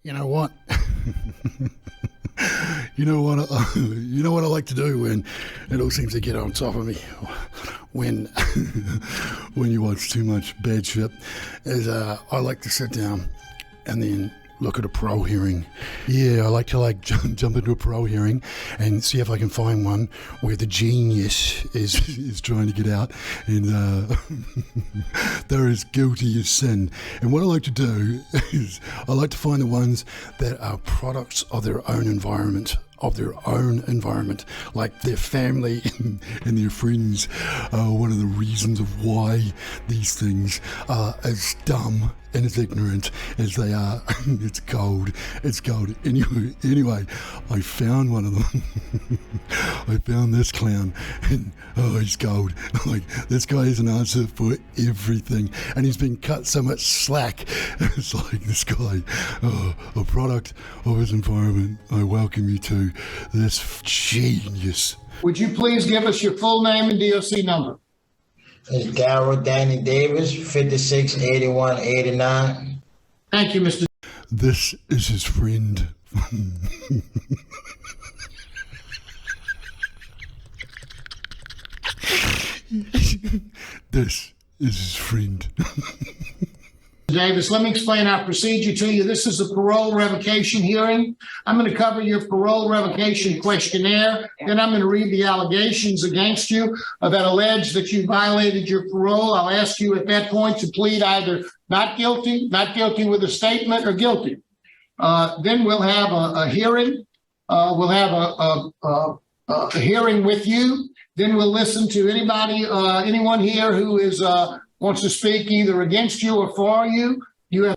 You know what? You know what I like to do when it all seems to get on top of me, when when you watch too much bad shit, is I like to sit down and then look at a parole hearing. Yeah, I like to jump into a parole hearing and see if I can find one where the genius is trying to get out and they're as guilty as sin. And what I like to do is I like to find the ones that are products of their own environment, like their family and their friends are one of the reasons of why these things are as dumb and as ignorant as they are. It's gold. Anyway, I found one of them. I found this clown, and he's gold. Like, this guy has an answer for everything, and he's been cut so much slack. It's like, this guy, a product of his environment. I welcome you to this genius. Would you please give us your full name and DOC number? It's Garrett Danny Davis, 568189. Thank you, Mr. This is his friend. This is his friend. Davis, let me explain our procedure to you. This is a parole revocation hearing. I'm going to cover your parole revocation questionnaire. Then I'm going to read the allegations against you that allege that you violated your parole. I'll ask you at that point to plead either not guilty with a statement, or guilty. Then we'll have a hearing. We'll have a hearing with you. Then we'll listen to anyone here who is wants to speak either against you or for you. You have.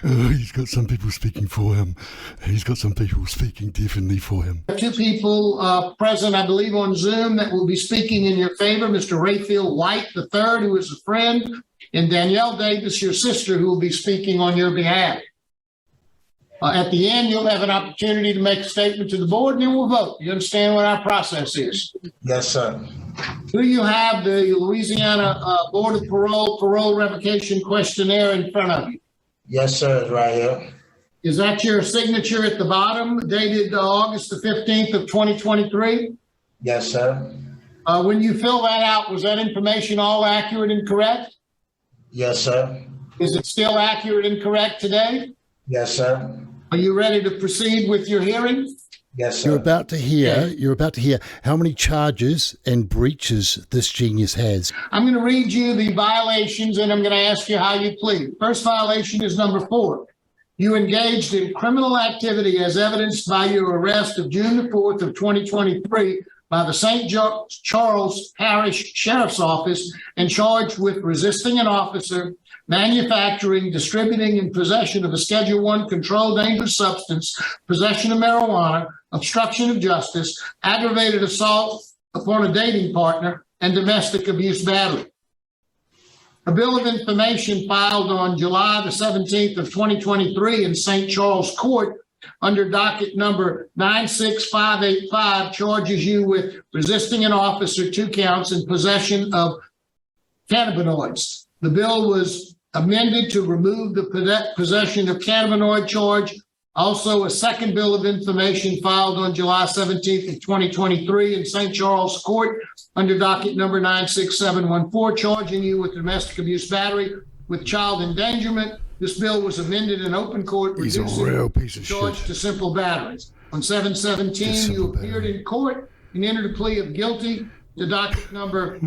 He's got some people speaking for him. He's got some people speaking definitely for him. Two people present, I believe, on Zoom that will be speaking in your favor. Mr. Rayfield White III, who is a friend, and Danielle Davis, your sister, who will be speaking on your behalf. At the end, you'll have an opportunity to make a statement to the board, and then we'll vote. You understand what our process is? Yes, sir. Do you have the Louisiana Board of Parole Revocation questionnaire in front of you? Yes, sir. It's right here. Is that your signature at the bottom, dated August the 15th of 2023? Yes, sir. When you fill that out, was that information all accurate and correct? Yes, sir. Is it still accurate and correct today? Yes, sir. Are you ready to proceed with your hearing? Yes, sir. You're about to hear how many charges and breaches this genius has. I'm going to read you the violations, and I'm going to ask you how you plead. First violation is number 4. You engaged in criminal activity as evidenced by your arrest of June the 4th of 2023 by the St. Charles Parish Sheriff's Office and charged with resisting an officer, manufacturing, distributing, and possession of a Schedule I controlled dangerous substance, possession of marijuana, obstruction of justice, aggravated assault upon a dating partner, and domestic abuse battery. A bill of information filed on July the 17th of 2023 in St. Charles Court under docket number 96585 charges you with resisting an officer, 2 counts, in possession of cannabinoids. The bill was amended to remove the possession of cannabinoid charge. Also, a second bill of information filed on July 17th of 2023 in St. Charles Court under docket number 96714, charging you with domestic abuse battery with child endangerment. This bill was amended in open court, He's a real piece of charge shit. to simple batteries. On 7/17, you appeared in court and entered a plea of guilty to docket number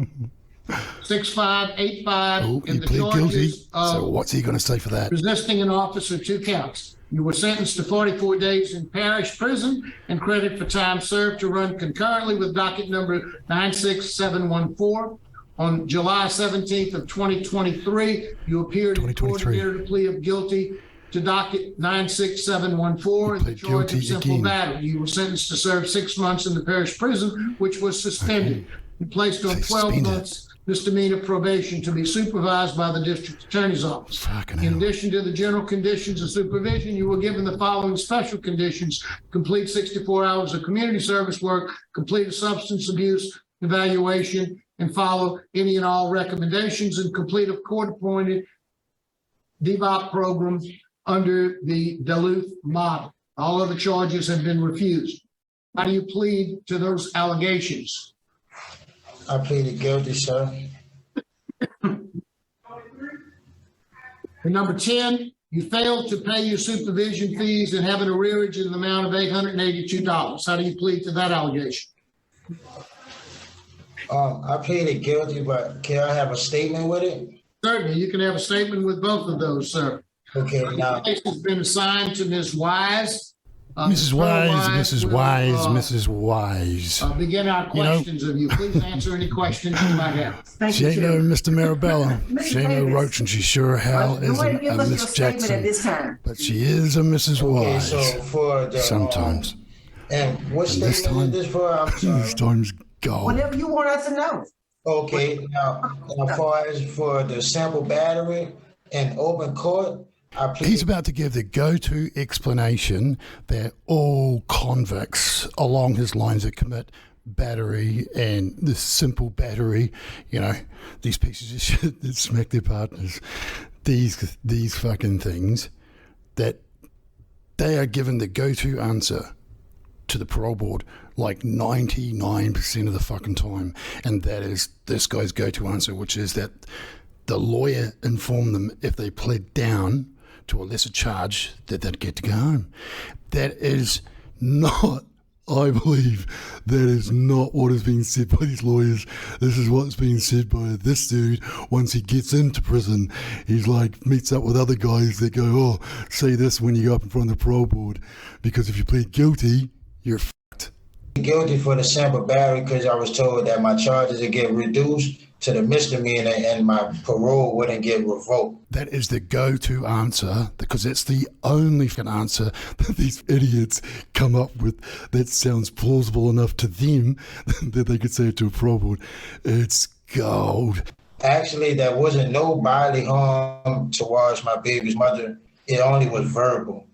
6585. Oh, and you the plead guilty. charges of So what's he going to say for that? resisting an officer, 2 counts. You were sentenced to 44 days in parish prison and credit for time served to run concurrently with docket number 96714. On July 17th of 2023, you appeared in court and entered a plea of guilty to docket 96714 and the charge of simple battery. You were sentenced to serve 6 months in the parish prison, which was suspended. You placed on 12 months misdemeanor probation to be supervised by the district attorney's office. In addition to the general conditions of supervision, you were given the following special conditions: complete 64 hours of community service work, complete a substance abuse evaluation, and follow any and all recommendations, and complete a court-appointed DBOP program under the Duluth model. All other charges have been refused. How do you plead to those allegations? I pleaded guilty, sir. And number 10, you failed to pay your supervision fees and have an arrearage in the amount of $882. How do you plead to that allegation? I pleaded guilty, but can I have a statement with it? Certainly, you can have a statement with both of those, sir. Okay, now, The case has been assigned to Ms. Wise. Mrs. Wise, Mrs. will, Wise, Mrs. Wise. Begin our questions of you. Please answer any questions you might have. Thank She you, ain't no Chair. Mr. Marabella. She ain't no Davis. Roach, and she sure hell Go ahead and isn't give a us your Miss statement at Jackson. this time. But she is a Mrs. okay, Wise. so for the Sometimes. And what And this statement is this for? I'm This sorry. time's gold. Whatever you want us to know. Okay, now as far as for the sample battery in open court, I He's plead. about to give the go-to explanation that all convicts along his lines that commit battery and this simple battery, you know, these pieces of shit that smack their partners, these fucking things, that they are given the go-to answer to the parole board like 99% of the fucking time, and that is this guy's go-to answer, which is that the lawyer informed them if they pled down to a lesser charge that they'd get to go home. That is not, I believe, that is not what is being said by these lawyers. This is what's being said by this dude. Once he gets into prison, he's like, meets up with other guys that go, oh, say this when you go up in front of the parole board, because if you plead guilty, you're fucked. Guilty for the sample battery because I was told that my charges would get reduced to the misdemeanor and my parole wouldn't get revoked. That is the go-to answer, because it's the only fucking answer that these idiots come up with that sounds plausible enough to them that they could say it to a parole board. It's gold. Actually, there wasn't no bodily harm towards my baby's mother. It only was verbal.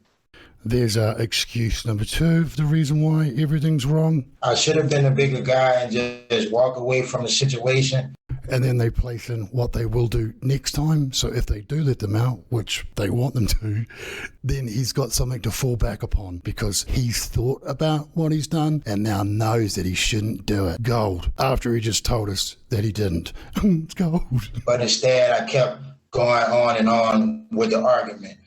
There's excuse number 2 for the reason why everything's wrong. I should have been a bigger guy and just walk away from the situation. And then they place in what they will do next time. So if they do let them out, which they want them to, then he's got something to fall back upon because he's thought about what he's done and now knows that he shouldn't do it. Gold. After he just told us that he didn't. It's gold. But instead, I kept going on and on with the argument.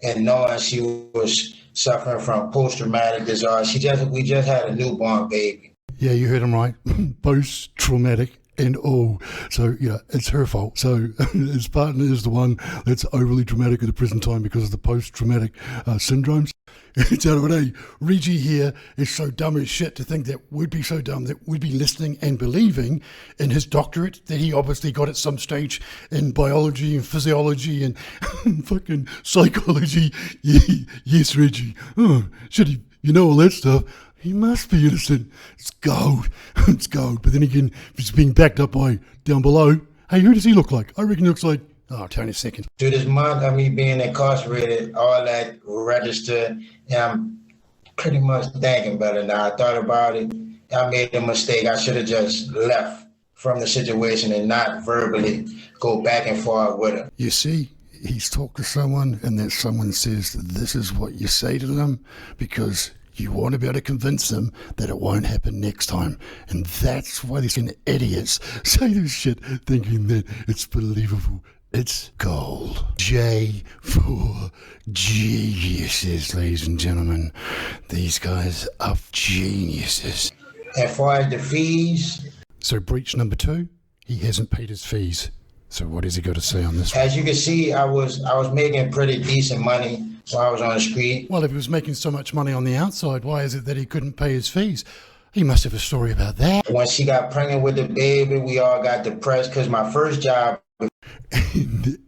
And knowing she was suffering from post-traumatic disorder, we just had a newborn baby. Yeah, you heard him right. Post-traumatic and all. So, yeah, it's her fault. So his partner is the one that's overly dramatic at the present time because of the post-traumatic syndromes. It's out of it, eh? Reggie here is so dumb as shit to think that we'd be so dumb that we'd be listening and believing in his doctorate that he obviously got at some stage in biology and physiology and fucking psychology. Yes, Reggie. Oh, shit, you know all that stuff. He must be innocent. It's gold. It's gold. But then again, if he's being backed up by down below, hey, who does he look like? I reckon he looks like, oh, Tony second. Through this month of me being incarcerated, all that registered, and I'm pretty much thinking better now. I thought about it. I made a mistake. I should have just left from the situation and not verbally go back and forth with her. You see, he's talked to someone and that someone says this is what you say to them because you want to be able to convince them that it won't happen next time. And that's why these idiots say this shit thinking that it's believable. It's gold. J for geniuses, ladies and gentlemen. These guys are geniuses. As far as the fees, So breach number 2, he hasn't paid his fees. So what has he got to say on this one? as you can see, I was making pretty decent money while I was on the street. Well, if he was making so much money on the outside, why is it that he couldn't pay his fees? He must have a story about that. When she got pregnant with the baby, we all got depressed because my first job.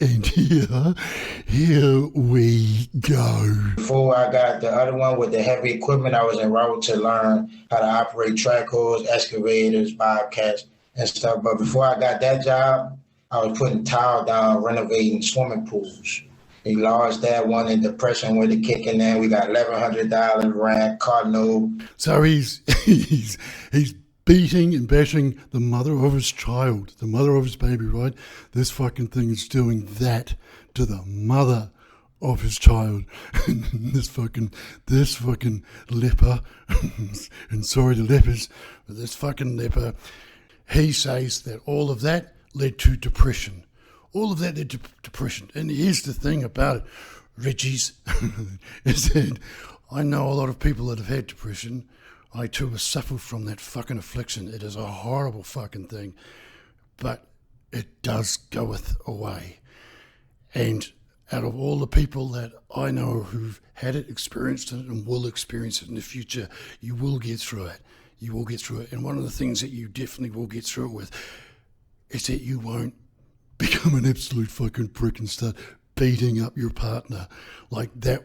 And here we go. Before I got the other one with the heavy equipment, I was en route to learn how to operate track hoes, excavators, bobcats, and stuff. But before I got that job, I was putting tile down, renovating swimming pools. He lost that one in depression with the kicking in. We got $1,100 rent, car note. So he's beating and bashing the mother of his child, the mother of his baby, right? This fucking thing is doing that to the mother of his child. this fucking leper, and sorry to lepers, but this fucking leper, he says that all of that led to depression. All of that led to depression. And here's the thing about it, Reggie's, is that I know a lot of people that have had depression. I too have suffered from that fucking affliction. It is a horrible fucking thing, but it does goeth away. And out of all the people that I know who've had it, experienced it, and will experience it in the future, you will get through it. You will get through it. And one of the things that you definitely will get through it with is that you won't become an absolute fucking prick and start beating up your partner. Like that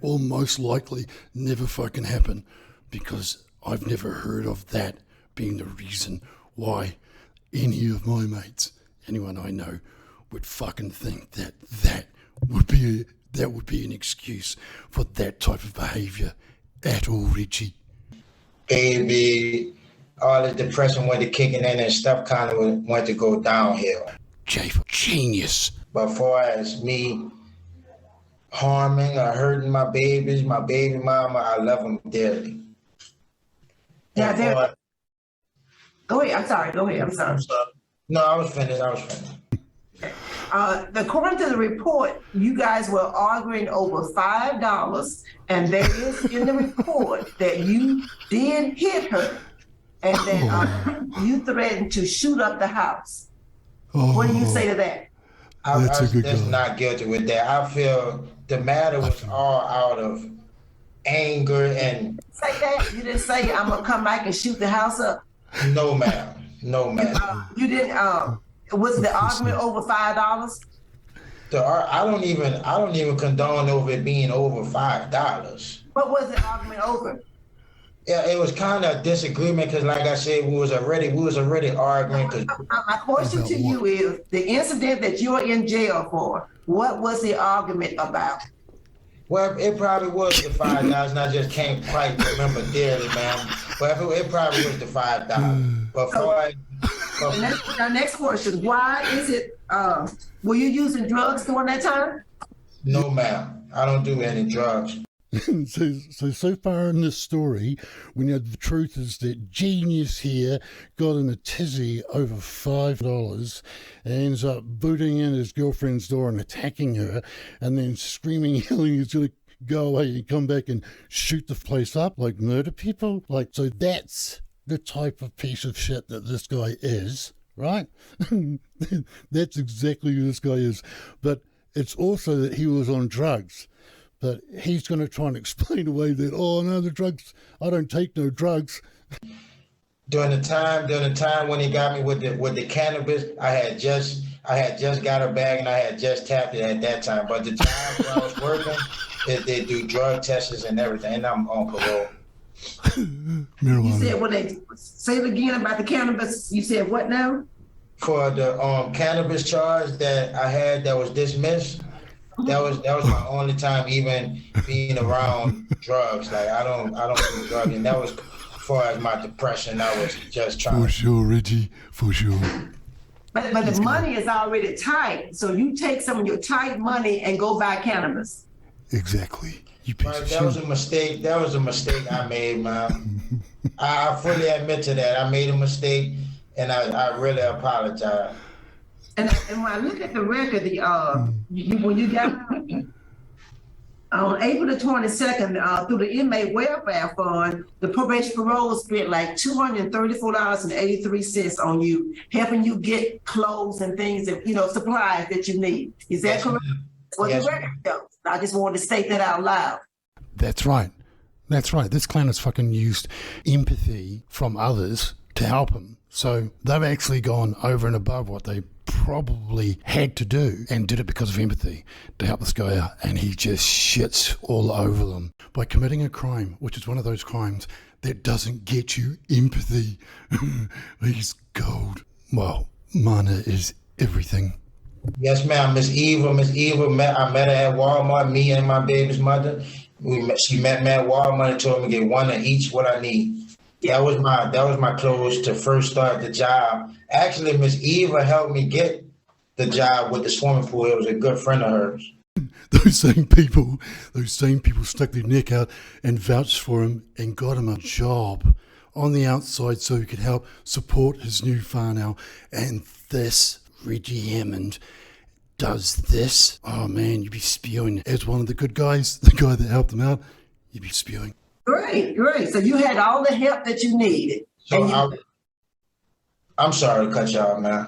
will most likely never fucking happen, because I've never heard of that being the reason why any of my mates, anyone I know, would fucking think that would be an excuse for that type of behaviour at all, Reggie. Baby, all the depression went to kicking in and stuff kind of went to go downhill. Genius. But as far as me harming or hurting my babies, my baby mama, I love them dearly. Yeah, go ahead. I'm sorry. Go ahead. I'm sorry. No, I was finished. According to the report, you guys were arguing over $5, and there is in the report that you did hit her, and that you threatened to shoot up the house. What do you say to that? I'm not guilty with that. I feel the matter was all out of anger and. Say that? You didn't say I'm gonna come back and shoot the house up? No, ma'am. No, ma'am. You didn't. Was the argument over $5? I don't even condone over it being over $5. What was the argument over? Yeah, it was kind of a disagreement because, like I said, we was already arguing. My question to you is the incident that you're in jail for. What was the argument about? Well, it probably was the $5, and I just can't quite remember dearly, ma'am. But it probably was the $5. But our next question: why is it? Were you using drugs during that time? No, ma'am. I don't do any drugs. So far in this story, we know the truth is that Genius here got in a tizzy over $5 and ends up booting in his girlfriend's door and attacking her, and then screaming, yelling he's going to go away and come back and shoot the place up, like murder people. Like, so that's the type of piece of shit that this guy is, right? That's exactly who this guy is. But it's also that he was on drugs. But he's going to try and explain away that, oh no, the drugs, I don't take no drugs. During the time when he got me with the cannabis, I had just got a bag and I had just tapped it at that time. But the time when I was working, they do drug tests and everything, and I'm on parole. You said when they say it again about the cannabis, you said what now? For the cannabis charge that I had that was dismissed. That was my only time even being around drugs. Like I don't do drugs, and that was as far as my depression. I was just trying. For sure, Reggie. For sure. But the money is already tight, so you take some of your tight money and go buy cannabis. Exactly. That was a mistake. That was a mistake I made, man. I fully admit to that. I made a mistake, and I really apologize. And when I look at the record, when you got on April the 22nd, through the Inmate Welfare Fund, the probation parole spent like $234.83 on you, helping you get clothes and things and supplies that you need. Is that correct? Well, the record shows. I just wanted to state that out loud. That's right. That's right. This clown has fucking used empathy from others to help him. So they've actually gone over and above what they probably had to do and did it because of empathy to help this guy out, and he just shits all over them by committing a crime, which is one of those crimes that doesn't get you empathy. He's gold. Well, Mana is everything. Yes, ma'am. Miss Eva, I met her at Walmart, me and my baby's mother. She met me at Walmart and told me to get one of each what I need. That was my clothes to first start the job. Actually, Miss Eva helped me get the job with the swimming pool. It was a good friend of hers. Those same people stuck their neck out and vouched for him and got him a job on the outside so he could help support his new whānau. And this, Reggie Hammond, does this. Oh man, you'd be spewing. As one of the good guys, the guy that helped him out, you'd be spewing. Great. So you had all the help that you needed. So I'm sorry to cut you off, man.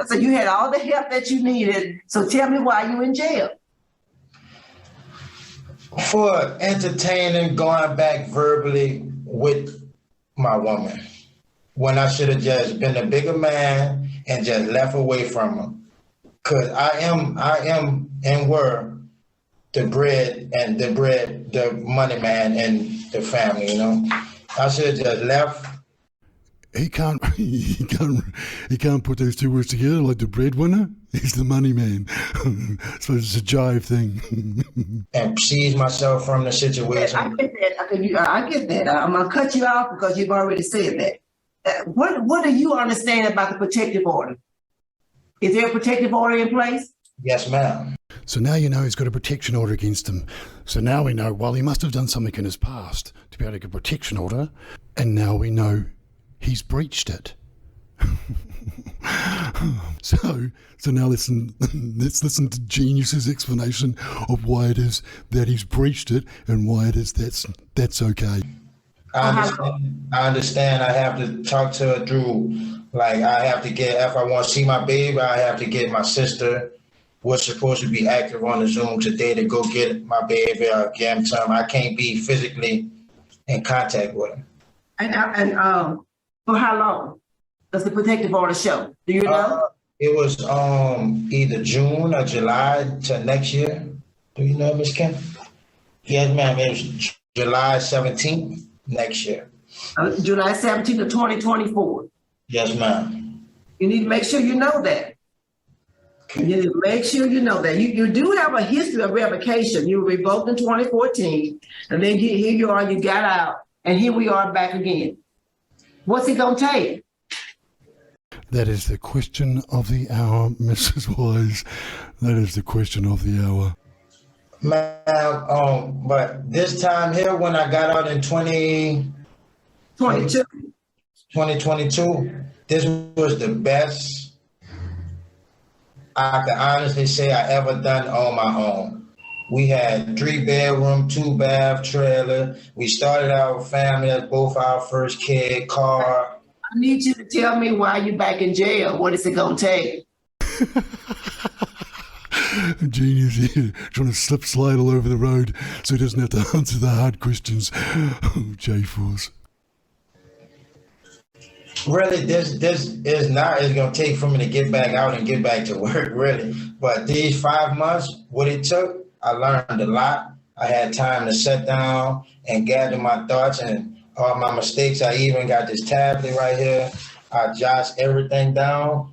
So you had all the help that you needed. So tell me why you in jail. For entertaining, going back verbally with my woman, when I should have just been a bigger man and just left away from her. Cause I am and were the money man in the family, you know. I should have just left. He can't put those two words together, like the breadwinner. He's the money man. So it's a jive thing. And seize myself from the situation. I get that. I get that. I'm gonna cut you off because you've already said that. What do you understand about the protective order? Is there a protective order in place? Yes, ma'am. So now you know he's got a protection order against him. So now we know, well, he must have done something in his past to be able to get a protection order. And now we know he's breached it. So now let's listen to Genius's explanation of why it is that he's breached it and why it is that's okay. I understand. I have to talk to her through, like I have to get, if I want to see my baby, I have to get my sister, was supposed to be active on the Zoom today to go get my baby or get him to him. I can't be physically in contact with him. And for how long does the protective order show? Do you know? It was either June or July to next year. Do you know, Ms. Kim? Yes, ma'am. It was July 17th next year. July 17th of 2024. Yes, ma'am. You need to make sure you know that. You need to make sure you know that. You do have a history of revocation. You were revoked in 2014, and then here you are, you got out, and here we are back again. What's it going to take? That is the question of the hour, Mrs. Wise. That is the question of the hour. Ma'am, but this time here, when I got out in 2022, this was the best I can honestly say I ever done on my own. We had 3-bedroom, 2-bath trailer. We started our family as both our first kid, car. I need you to tell me why you're back in jail. What is it going to take? Genius here, trying to slide all over the road so he doesn't have to answer the hard questions. Oh, J-Force. Really, this is not, it's going to take for me to get back out and get back to work, really. But these 5 months, what it took, I learned a lot. I had time to sit down and gather my thoughts and all my mistakes. I even got this tablet right here. I jot everything down.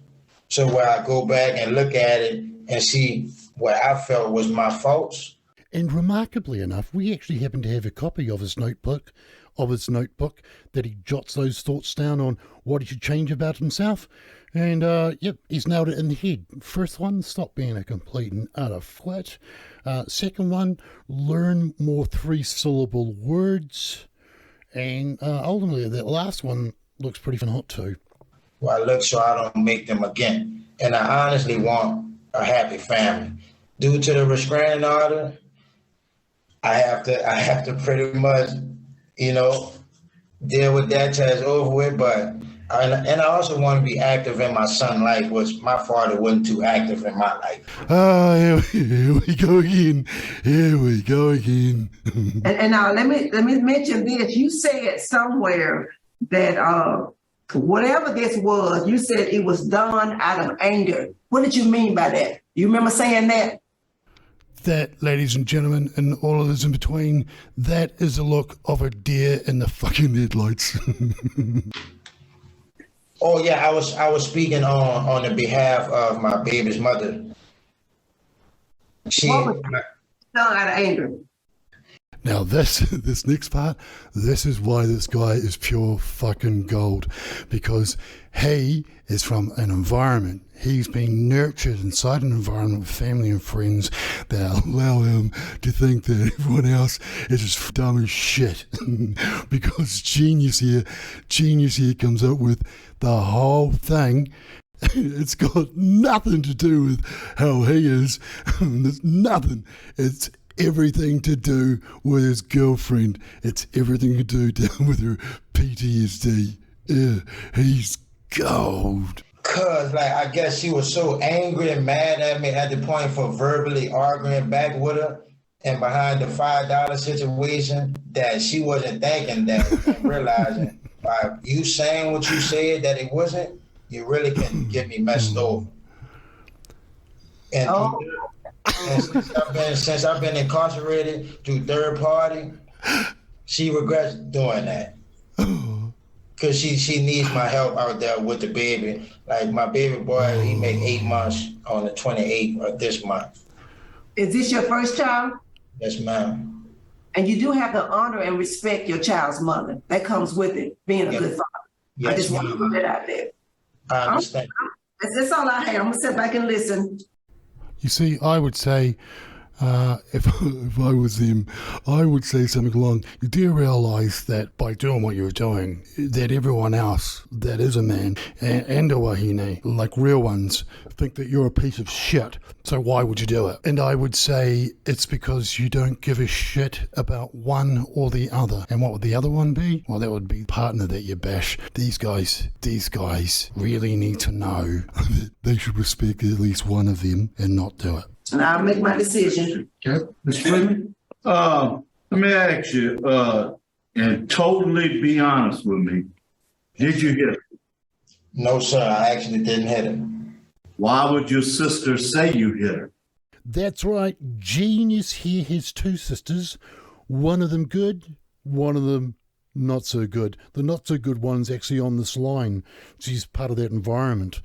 So when I go back and look at it and see what I felt was my faults. And remarkably enough, we actually happen to have a copy of his notebook that he jots those thoughts down on what he should change about himself. And, he's nailed it in the head. First one, stop being a complete and utter flat. Second one, learn more 3-syllable words. And ultimately, that last one looks pretty hot too. Well, I look so I don't make them again. And I honestly want a happy family. Due to the restraining order, I have to pretty much, deal with that till it's over with. But I also want to be active in my son's life, which my father wasn't too active in my life. Here we go again. And now let me mention this. You said somewhere that whatever this was, you said it was done out of anger. What did you mean by that? You remember saying that? That, ladies and gentlemen, and all of those in between, that is the look of a deer in the fucking headlights. Oh yeah, I was speaking on the behalf of my baby's mother. What was done out of anger? Now this next part, this is why this guy is pure fucking gold, because he is from an environment. He's been nurtured inside an environment with family and friends that allow him to think that everyone else is just dumb as shit. Because Genius here comes up with the whole thing. It's got nothing to do with how he is. There's nothing. It's everything to do with his girlfriend. It's everything to do with her PTSD. Yeah, he's gold. Cause like I guess she was so angry and mad at me at the point for verbally arguing back with her and behind the $5 situation that she wasn't thinking that and realizing by you saying what you said that it wasn't, you really can get me messed over. And, and since I've been incarcerated through third party, she regrets doing that. Cause she needs my help out there with the baby. Like my baby boy, he make 8 months on the 28th of this month. Is this your first child? Yes, ma'am. And you do have to honor and respect your child's mother. That comes with it, being a good father. Yes, I just want to put that out there. I understand. That's all I have. I'm gonna sit back and listen. You see, I would say, if I was him, I would say something along, you do realise that by doing what you're doing, that everyone else that is a man and a wahine, like real ones, think that you're a piece of shit. So why would you do it? And I would say it's because you don't give a shit about one or the other. And what would the other one be? Well, that would be partner that you bash. These guys really need to know that they should respect at least one of them and not do it. And I'll make my decision. Okay, Mr. Freeman? Let me ask you, and totally be honest with me. Did you hit her? No, sir, I actually didn't hit him. Why would your sister say you hit her? That's right. Genius here has two sisters. One of them good, one of them not so good. The not so good one's actually on this line. She's part of that environment.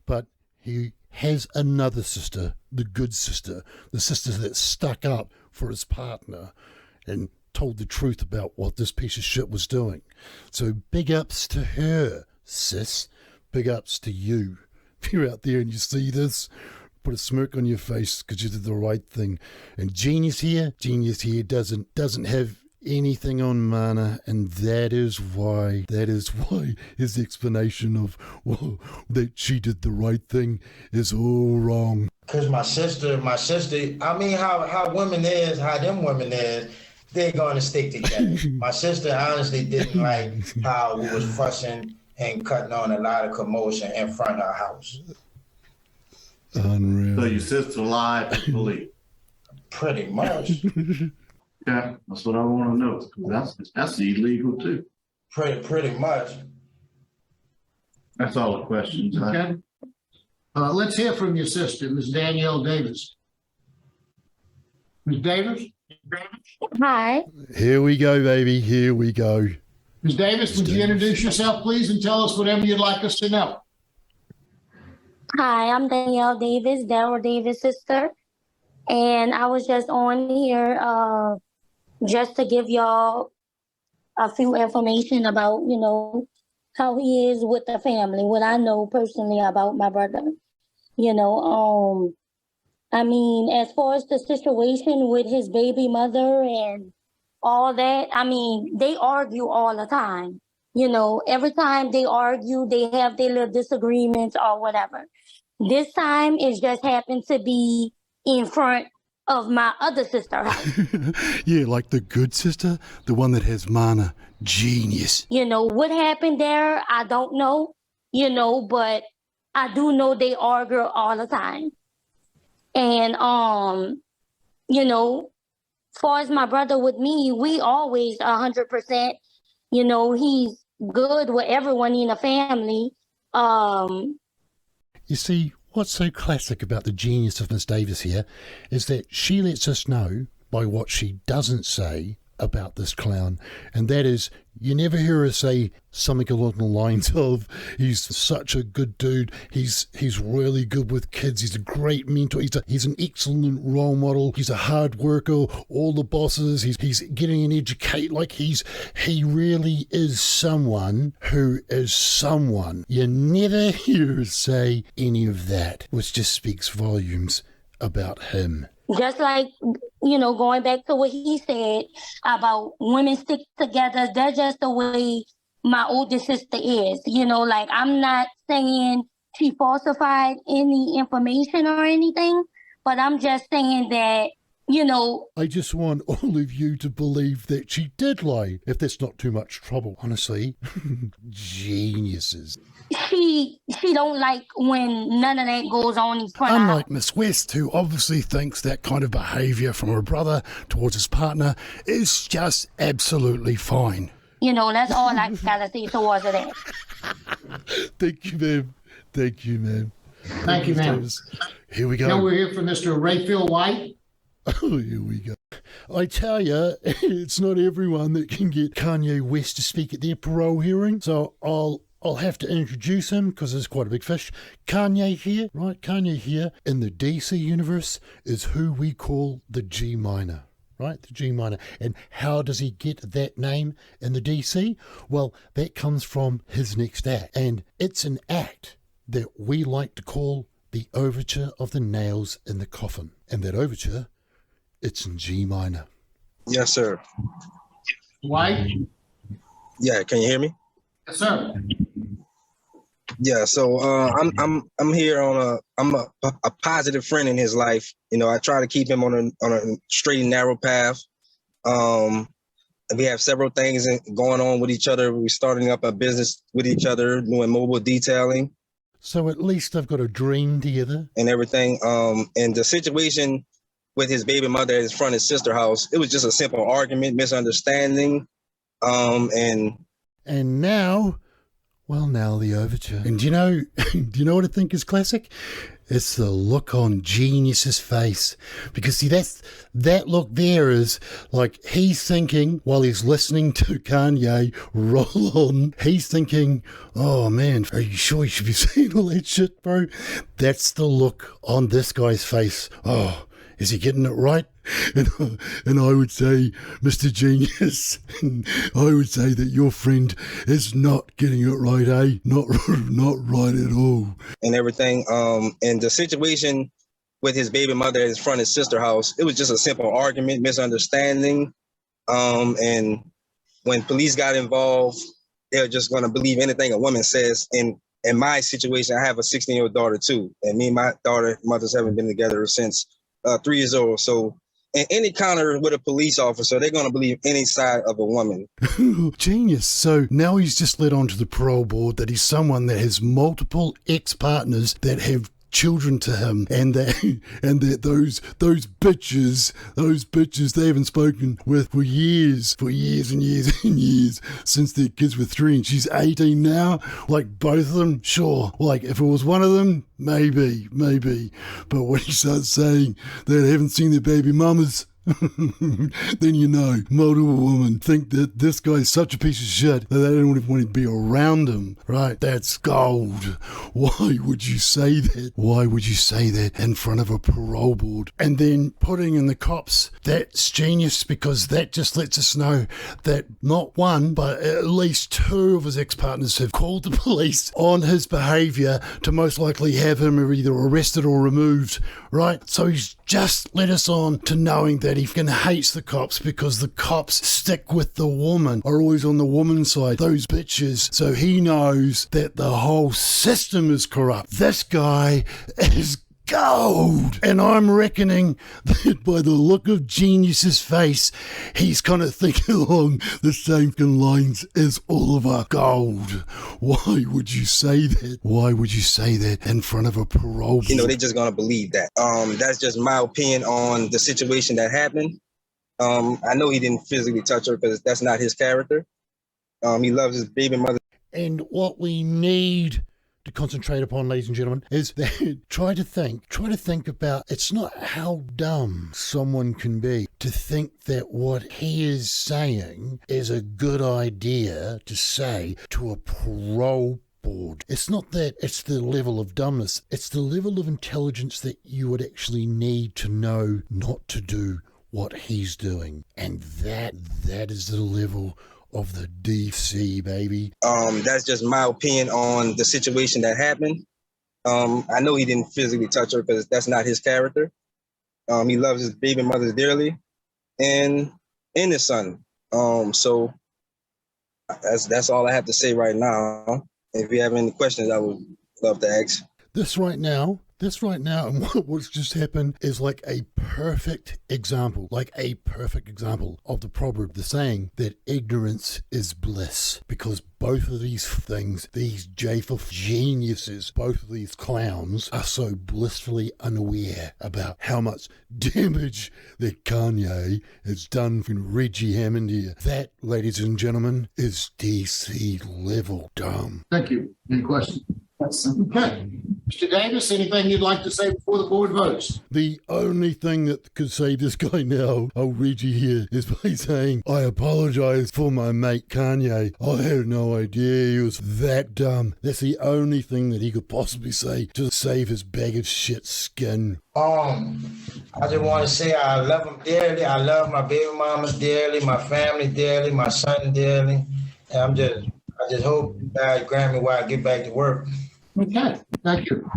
But he has another sister, the good sister, the sister that stuck up for his partner and told the truth about what this piece of shit was doing. So big ups to her, sis. Big ups to you. If you're out there and you see this, put a smirk on your face because you did the right thing. And Genius here doesn't have anything on Mana, and that is why his explanation of that she did the right thing is all wrong. Cause my sister, I mean how women is, how them women is, they're gonna stick together. My sister honestly didn't like how we was fussing and cutting on a lot of commotion in front of her house. Unreal. So your sister lied to police. Pretty much. Yeah, that's what I want to know. That's illegal too. Pretty much. That's all the questions I have. Okay. Let's hear from your sister, Ms. Danielle Davis. Ms. Davis? Hi. Here we go, baby. Here we go. Ms. Davis, would you introduce yourself, please, and tell us whatever you'd like us to know? Hi, I'm Danielle Davis, Daryl Davis' sister. And I was just on here just to give y'all a few information about, how he is with the family, what I know personally about my brother. I mean, as far as the situation with his baby mother and all that, I mean, they argue all the time. Every time they argue, they have their little disagreements or whatever. This time it just happened to be in front of my other sister house. Yeah, like the good sister, the one that has Mana. Genius. What happened there, I don't know, but I do know they argue all the time. And, far as my brother with me, we always 100%, he's good with everyone in the family. You see, what's so classic about the genius of Miss Davis here is that she lets us know by what she doesn't say about this clown, and that is, you never hear her say something along the lines of, he's such a good dude, he's really good with kids, he's a great mentor, he's an excellent role model, he's a hard worker, all the bosses, he's getting an educate, like he really is someone who is someone. You never hear her say any of that, which just speaks volumes about him. Just like, going back to what he said about women stick together, that's just the way my older sister is. Like, I'm not saying she falsified any information or anything, but I'm just saying that, I just want all of you to believe that she did lie, if that's not too much trouble, honestly. Geniuses. She don't like when none of that goes on in front of her. Unlike Miss West, who obviously thinks that kind of behaviour from her brother towards his partner is just absolutely fine. That's all I gotta say towards that. Thank you, ma'am. Thank you, ma'am. Thank you, ma'am. Here we go. Now we're here for Mr. Rayfield White. Oh, here we go. I tell you, it's not everyone that can get Kayne West to speak at their parole hearing, so I'll have to introduce him because there's quite a big fish. Kayne here, right? Kayne here in the DC universe is who we call the G minor, right? The G minor. And how does he get that name in the DC? Well, that comes from his next act. And it's an act that we like to call the overture of the nails in the coffin. And that overture, it's in G minor. Yes, sir. White? Yeah, can you hear me? Yes, sir. Yeah, so I'm here on I'm a positive friend in his life. I try to keep him on a straight and narrow path. We have several things going on with each other. We're starting up a business with each other, doing mobile detailing. So at least I've got a dream together. And everything. And the situation with his baby mother at his front of his sister's house, it was just a simple argument, misunderstanding. And now, now the overture. And do you know what I think is classic? It's the look on Genius's face. Because see, that look there is like he's thinking while he's listening to Kayne roll on, he's thinking, oh man, are you sure you should be saying all that shit, bro? That's the look on this guy's face. Oh, is he getting it right? And I would say, Mr. Genius, I would say that your friend is not getting it right, eh? Not right at all. And everything. And the situation with his baby mother at his front of his sister's house, it was just a simple argument, misunderstanding. And when police got involved, they're just going to believe anything a woman says. And in my situation, I have a 16-year-old daughter too. And me and my mothers haven't been together since 3 years old. So in any encounter with a police officer, they're going to believe any side of a woman. Genius. So now he's just led on to the parole board that he's someone that has multiple ex-partners that have children to him, and that those bitches they haven't spoken with for years and years since their kids were 3 and she's 18 now. Like both of them, sure. Like if it was one of them, maybe. But when he starts saying that they haven't seen their baby mamas, then multiple women think that this guy's such a piece of shit that they don't even want to be around him, right? That's gold. Why would you say that? Why would you say that in front of a parole board? And then putting in the cops, that's genius, because that just lets us know that not one, but at least 2 of his ex-partners have called the police on his behaviour to most likely have him either arrested or removed, right? So he's just led us on to knowing that he fucking hates the cops because the cops stick with the woman, are always on the woman's side, those bitches. So he knows that the whole system is corrupt. This guy is gold. And I'm reckoning that by the look of Genius's face, he's kind of thinking along the same lines as Oliver Gold. Why would you say that? Why would you say that in front of a parole board? They're just going to believe that. That's just my opinion on the situation that happened. I know he didn't physically touch her because that's not his character. He loves his baby mother. And what we need to concentrate upon, ladies and gentlemen, is that try to think about, it's not how dumb someone can be to think that what he is saying is a good idea to say to a parole board. It's not that, it's the level of dumbness, it's the level of intelligence that you would actually need to know not to do what he's doing. And that is the level of the DC, baby. That's just my opinion on the situation that happened. I know he didn't physically touch her because that's not his character. He loves his baby mother dearly and his son. So that's all I have to say right now. If you have any questions, I would love to ask. This right now, and what's just happened is like a perfect example of the proverb, the saying that ignorance is bliss. Because both of these things, these J-full geniuses, both of these clowns are so blissfully unaware about how much damage that Kanye has done from Reggie Hammond here. That, ladies and gentlemen, is DC level dumb. Thank you. Any questions? Okay. Mr. Davis, anything you'd like to say before the board votes? The only thing that could save this guy now, old Reggie here, is by saying, I apologize for my mate Kanye. I had no idea he was that dumb. That's the only thing that he could possibly say to save his bag of shit skin. I just want to say I love him dearly. I love my baby mama dearly, my family dearly, my son dearly. And I just hope you guys grant me while I get back to work. Okay, thank you.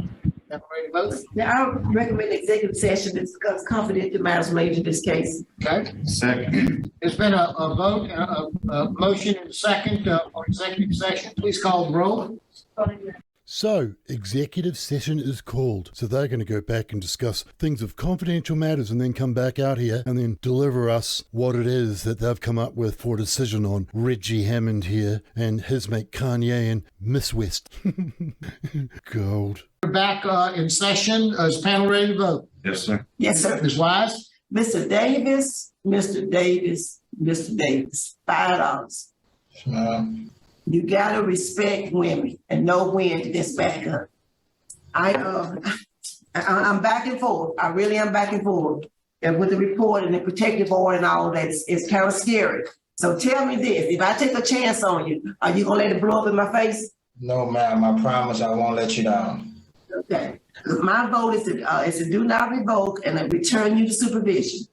Ready to vote? Now, I recommend executive session to discuss confidential matters related to this case. Okay. Second. There's been a vote, a motion and a second for executive session. Please call the roll. So, executive session is called. So they're going to go back and discuss things of confidential matters and then come back out here and then deliver us what it is that they've come up with for a decision on Reggie Hammond here and his mate Kanye and Miss West. Gold. We're back in session. Is panel ready to vote? Yes, sir. Yes, sir. Ms. Wise? Mr. Davis, Mr. Davis, Mr. Davis, $5. You gotta respect women and know when to just back up. I'm back and forth. I really am back and forth. And with the report and the protective order and all that, it's kind of scary. So tell me this, if I take a chance on you, are you gonna let it blow up in my face? No, ma'am, I promise I won't let you down. Okay, my vote is to do not revoke and then return you to supervision.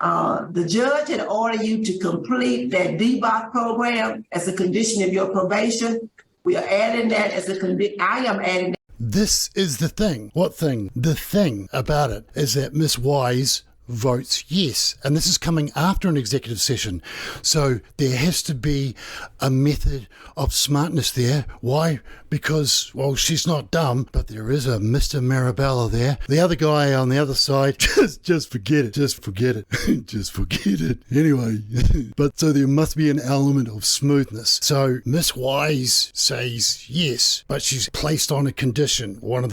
The judge had ordered you to complete that DBOC program as a condition of your probation. We are adding that as a condition. I am adding that. This is the thing. What thing? The thing about it is that Miss Wise votes yes, and this is coming after an executive session, so there has to be a method of smartness there. Why? Because, well, she's not dumb, but there is a Mr. Marabella there. The other guy on the other side, just forget it. Just forget it. Just forget it. Anyway, but so there must be an element of smoothness. So Miss Wise says yes, but she's placed on a condition, one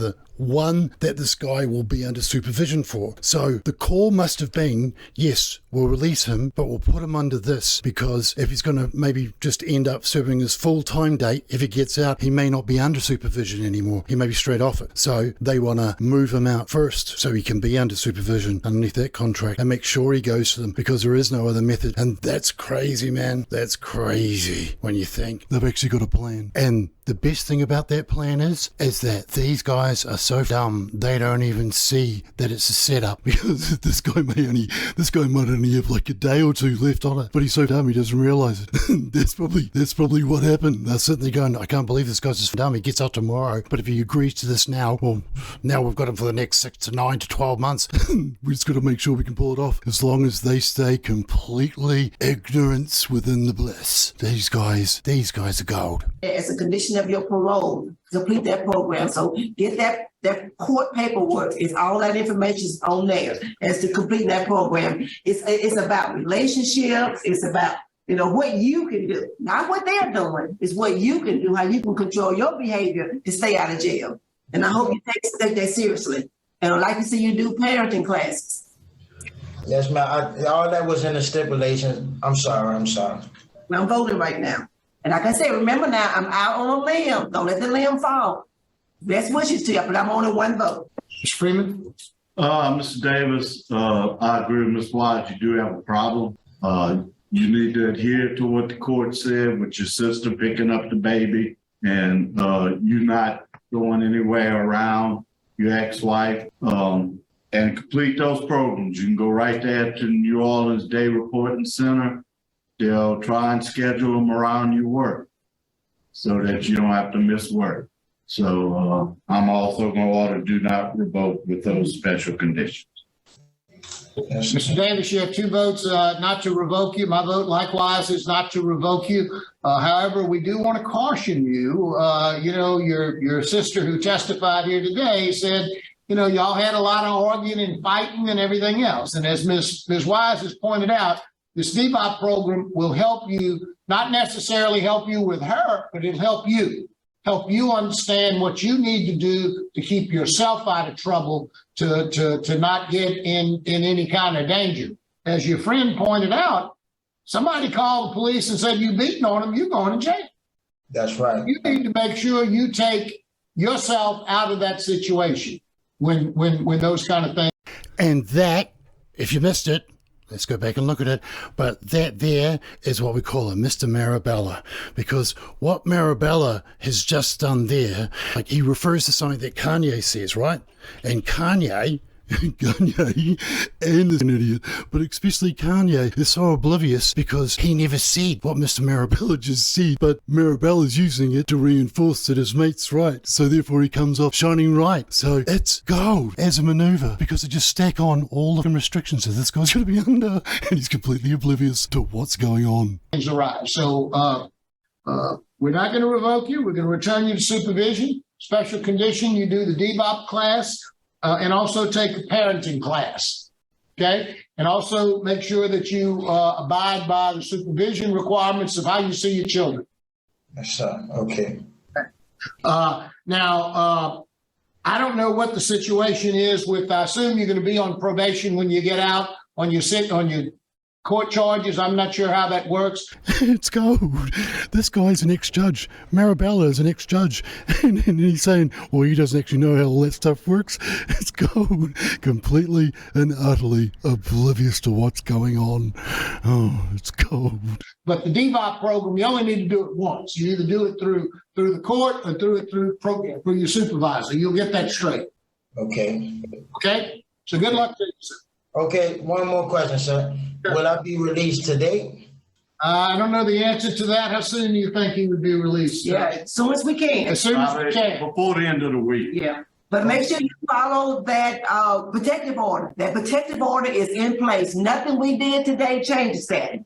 that this guy will be under supervision for. So the call must have been, yes, we'll release him, but we'll put him under this, because if he's going to maybe just end up serving his full-time date, if he gets out, he may not be under supervision anymore. He may be straight off it. So they want to move him out first so he can be under supervision underneath that contract and make sure he goes to them, because there is no other method. And that's crazy, man. That's crazy when you think they've actually got a plan. And the best thing about that plan is that these guys are so dumb they don't even see that it's a setup, because this guy might only have like a day or two left on it, but he's so dumb he doesn't realize it. That's probably what happened. They're sitting there going, I can't believe this guy's just dumb. He gets out tomorrow, but if he agrees to this now, well, now we've got him for the next 6 to 9 to 12 months. We just got to make sure we can pull it off, as long as they stay completely ignorance within the bliss. These guys are gold. As a condition of your parole, complete that program. So get that court paperwork. Is all that information is on there as to complete that program. It's about relationships. It's about, what you can do, not what they're doing. It's what you can do, how you can control your behavior to stay out of jail. And I hope you take that seriously. And I'd like to see you do parenting classes. Yes, ma'am. All that was in the stipulations. I'm sorry. I'm voting right now. And like I said, remember now, I'm out on a limb. Don't let the limb fall. Best wishes to you, but I'm only one vote. Mr. Freeman? Mr. Davis, I agree with Ms. Wise. You do have a problem. You need to adhere to what the court said with your sister picking up the baby and you not going anywhere around your ex-wife, and complete those programs. You can go right there to New Orleans Day Reporting Center. They'll try and schedule them around your work so that you don't have to miss work. So I'm also going to order do not revoke with those special conditions. Mr. Davis, you have 2 votes not to revoke you. My vote likewise is not to revoke you. However, we do want to caution you. Your sister who testified here today said, y'all had a lot of arguing and fighting and everything else. And as Ms. Wise has pointed out, this DBOP program will help you, not necessarily help you with her, but it'll help you understand what you need to do to keep yourself out of trouble, to not get in any kind of danger. As your friend pointed out, somebody called the police and said you beating on them, you're going to jail. That's right. You need to make sure you take yourself out of that situation when those kind of things. And that, if you missed it, let's go back and look at it. But that there is what we call a Mr. Marabella, because what Marabella has just done there, like he refers to something that Kanye says, right? And Kanye and is an idiot, but especially Kanye is so oblivious because he never said what Mr. Marabella just said, but Marabella's using it to reinforce that his mate's right, so therefore he comes off shining right. So it's gold as a maneuver because they just stack on all the restrictions that this guy's going to be under, and he's completely oblivious to what's going on. Things arrive. So we're not going to revoke you. We're going to return you to supervision. Special condition, you do the DBOP class. And also take a parenting class, okay? And also make sure that you abide by the supervision requirements of how you see your children. Yes, sir. Okay. Now, I don't know what the situation is with, I assume you're going to be on probation when you get out, on your court charges. I'm not sure how that works. It's gold. This guy's an ex-judge. Marabella is an ex-judge. And he's saying, well, he doesn't actually know how all that stuff works. It's gold. Completely and utterly oblivious to what's going on. Oh, it's gold. But the DBOP program, you only need to do it once. You either do it through the court or through your supervisor. You'll get that straight. Okay. Okay? So good luck to you, sir. Okay, one more question, sir. Sure. Will I be released today? I don't know the answer to that. How soon do you think he would be released? Yeah, as soon as we can. As soon as we can. Before the end of the week. Yeah. But make sure you follow that protective order. That protective order is in place. Nothing we did today changes that.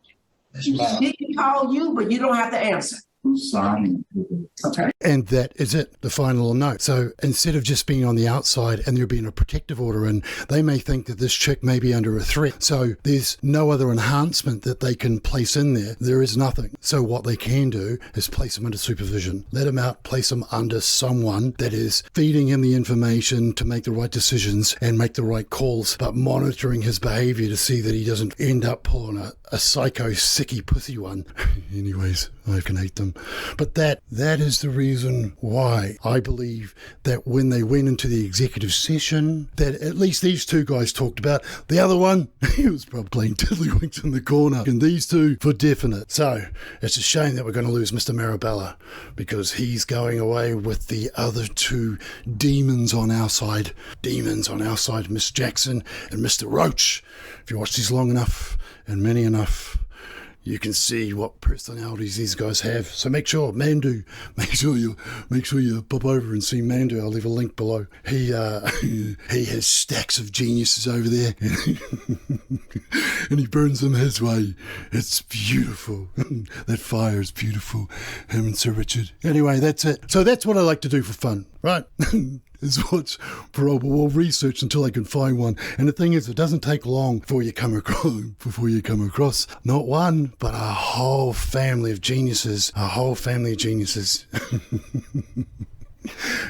He can call you, but you don't have to answer. Signing. Okay. And that is it, the final note. So instead of just being on the outside and there being a protective order in, they may think that this chick may be under a threat. So there's no other enhancement that they can place in there. There is nothing. So what they can do is place him under supervision. Let him out, place him under someone that is feeding him the information to make the right decisions and make the right calls, but monitoring his behavior to see that he doesn't end up pulling a psycho, sicky, pussy one. Anyways, I can hate them. But that is the reason why I believe that when they went into the executive session, that at least these 2 guys talked about. The other one, he was probably playing tiddlywinks in the corner. And these 2 for definite. So it's a shame that we're going to lose Mr. Marabella because he's going away with the other 2 demons on our side. Demons on our side, Miss Jackson and Mr. Roach. If you watch these long enough and many enough, you can see what personalities these guys have. So make sure you pop over and see Mandu. I'll leave a link below. He has stacks of geniuses over there, and he burns them his way. It's beautiful. That fire is beautiful. Him and Sir Richard. Anyway, that's it. So that's what I like to do for fun, right? Is watch Parole Board. We'll research until I can find one. And the thing is, it doesn't take long before you come across not one, but a whole family of geniuses.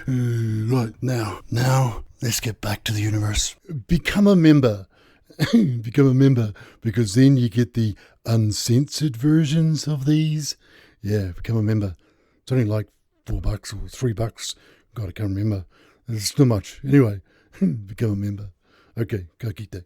Right, now, let's get back to the universe. Become a member. Because then you get the uncensored versions of these. Yeah, become a member. It's only like $4 or $3. God, I can't remember. It's too much. Anyway, become a member. Okay, ka kite.